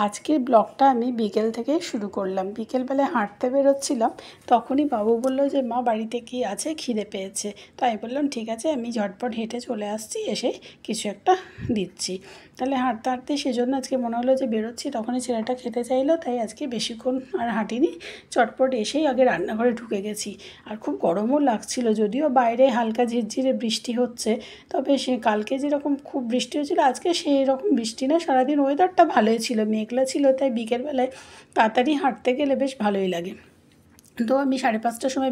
আজকের ব্লগটা আমি বিকেল থেকে শুরু করলাম। বিকেলবেলায় হাঁটতে বেরোচ্ছিলাম, তখনই বাবু বলল যে মা বাড়িতে কি আছে, খিদে পেয়েছে। তো আমি বললাম ঠিক আছে, আমি ঝটপট হেঁটে চলে আসছি, এসে কিছু একটা দিচ্ছি। তাহলে হাঁটতে হাঁটতে সেজন্য আজকে মনে হলো যে বেরোচ্ছি, তখনই ছেলেটা খেতে চাইলো, তাই আজকে বেশিক্ষণ আর হাঁটিনি, চটপট এসেই আগে রান্নাঘরে ঢুকে গেছি। আর খুব গরমও লাগছিল, যদিও বাইরে হালকা ঝিরঝিরে বৃষ্টি হচ্ছে, তবে সে কালকে যেরকম খুব বৃষ্টি হচ্ছিলো আজকে সেই রকম বৃষ্টি না। সারাদিন ওয়েদারটা ভালোই ছিল, মেঘলা ছিল, তাই বিকেলবেলায় তাড়াতাড়ি হাঁটতে গেলে বেশ ভালোই লাগে। তো আমি 5:30টার সময়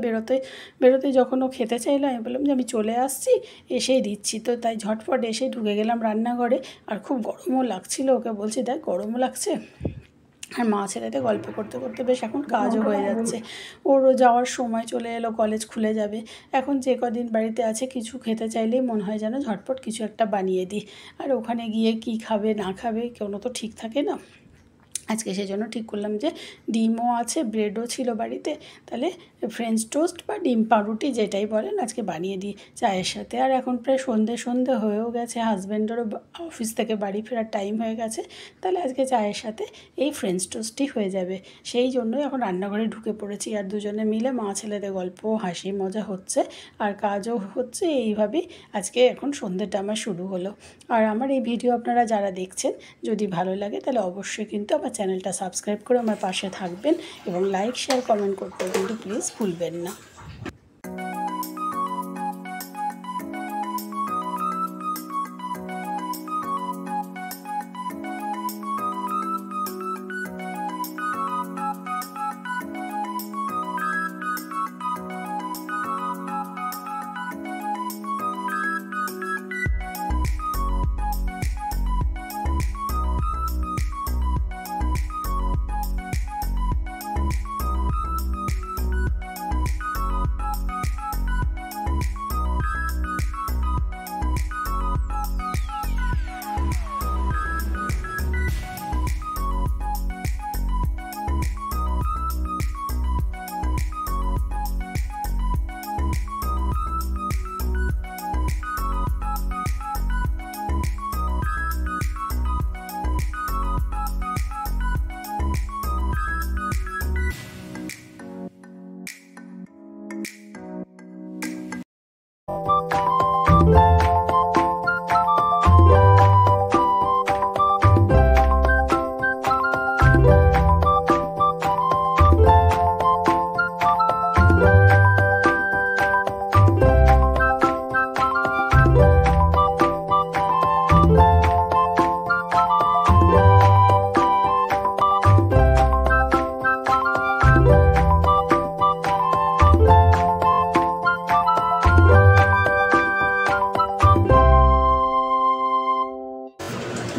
বেরোতে যখন ও খেতে চাইলো, আমি বললাম যে আমি চলে আসছি, এসেই দিচ্ছি। তো তাই ঝটপট এসে ঢুকে গেলাম রান্নাঘরে। আর খুব গরমও লাগছিল, ওকে বলছি দেখ গরমও লাগছে। আর মা ছেলেতে গল্প করতে করতে বেশ এখন কাজও হয়ে যাচ্ছে। ওরও যাওয়ার সময় চলে এলো, কলেজ খুলে যাবে। এখন যে কদিন বাড়িতে আছে কিছু খেতে চাইলেই মনে হয় যেন ঝটপট কিছু একটা বানিয়ে দিই। আর ওখানে গিয়ে কি খাবে না খাবে কোনো তো ঠিক থাকে না। আজকে সেজন্য ঠিক করলাম যে ডিমও আছে, ব্রেডও ছিল বাড়িতে, তাহলে ফ্রেঞ্চ টোস্ট বা ডিম পাউরুটি যেটাই বলেন আজকে বানিয়ে দিই চায়ের সাথে। আর এখন প্রায় সন্ধে হয়েও গেছে, হাজব্যান্ডেরও অফিস থেকে বাড়ি ফেরার টাইম হয়ে গেছে, তাহলে আজকে চায়ের সাথে এই ফ্রেঞ্চ টোস্টই হয়ে যাবে। সেই জন্যই এখন রান্নাঘরে ঢুকে পড়েছি, আর দুজনে মিলে মা ছেলেদের গল্প হাসি মজা হচ্ছে আর কাজও হচ্ছে। এইভাবেই আজকে এখন সন্ধ্যেটা আমার শুরু হলো। আর আমার এই ভিডিও আপনারা যারা দেখছেন, যদি ভালো লাগে তাহলে অবশ্যই কিন্তু আমার চ্যানেলটা সাবস্ক্রাইব করে আমার পাশে থাকবেন, এবং লাইক শেয়ার কমেন্ট করতে কিন্তু প্লিজ ভুলবেন না।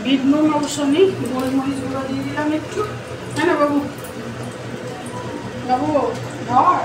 বিট নুন অবশ্য নেই, গোলমরিচ গুঁড়ো দিয়ে দিলাম একটু। হ্যাঁ না বাবু, বাবু ধর।